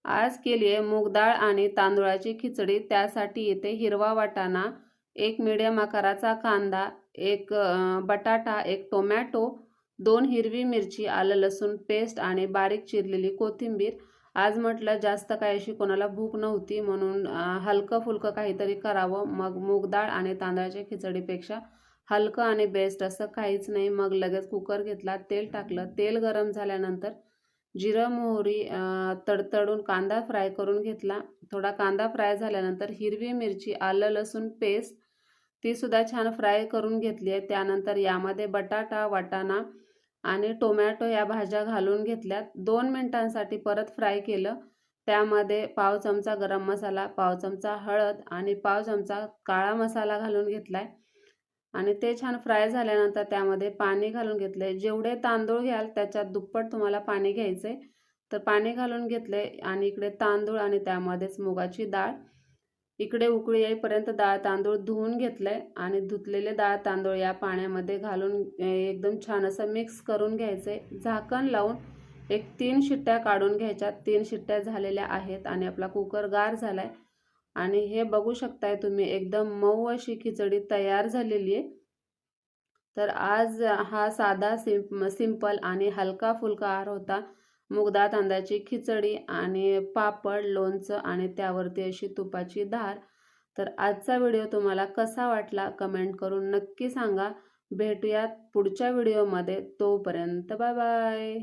आज केली आहे मूग डाळ आणि तांदूळाची खिचडी। त्यासाठी इथे हिरवा वाटाणा, एक मीडियम आकाराचा कांदा, एक बटाटा, एक टोमॅटो, 2 हिरवी मिरची, आलं लसूण पेस्ट आणि बारीक चिरलेली कोथिंबीर। आज म्हटलं जास्त काही अशी कोणाला भूक नव्हती म्हणून हलकं फुलकं काहीतरी करावं। मग मूग डाळ आणि तांदळाच्या खिचडीपेक्षा हलकं आणि बेस्ट असं काहीच नाही। मग लगेच कुकर घेतला, तेल टाकलं, तेल गरम झाल्यानंतर जिरं मोहरी तडतडून कांदा फ्राय करून घेतला। थोडा कांदा फ्राय झाल्यानंतर हिरवी मिरची, आलं लसूण पेस्ट ती सुद्धा छान फ्राय करून घेतली आहे। त्यानंतर यामध्ये बटाटा, वाटाणा आणि टोमॅटो या भाज्या घालून घेतल्यात। 2 मिनिटांसाठी परत फ्राय केलं। त्यामध्ये पाव चमचा गरम मसाला, पाव चमचा हळद आणि पाव चमचा काळा मसाला घालून घेतलाय आणि ते छान फ्राय झाल्यानंतर त्यामध्ये पाणी घालून घेतलंय। जेवढे तांदूळ घ्याल त्याच्यात दुप्पट तुम्हाला पाणी घ्यायचंय। तर पाणी घालून घेतलंय आणि इकडे तांदूळ आणि त्यामध्येच मुगाची डाळ, इकडे उकळी येईपर्यंत डाळ तांदूळ धुवून घेतलंय आणि धुतलेले डाळ तांदूळ या पाण्यामध्ये घालून एकदम छान असं मिक्स करून घ्यायचंय। झाकण लावून एक 3 शिट्ट्या काढून घ्यायच्या। 3 शिट्ट्या झालेल्या आहेत आणि आपला कुकर गार झालाय आणि हे बघू शकताय तुम्ही एकदम मऊ अशी खिचडी तयार झालेली आहे। तर आज हा साधा सिंपल आणि हलका फुलका आहार होता। मूग डाळ तांदळाची खिचडी आणि पापड, लोणचं आणि त्यावरती अशी तुपाची धार। तर आजचा व्हिडिओ तुम्हाला कसा वाटला कमेंट करून नक्की सांगा। भेटूयात पुढच्या व्हिडिओमध्ये, तोपर्यंत बाय बाय।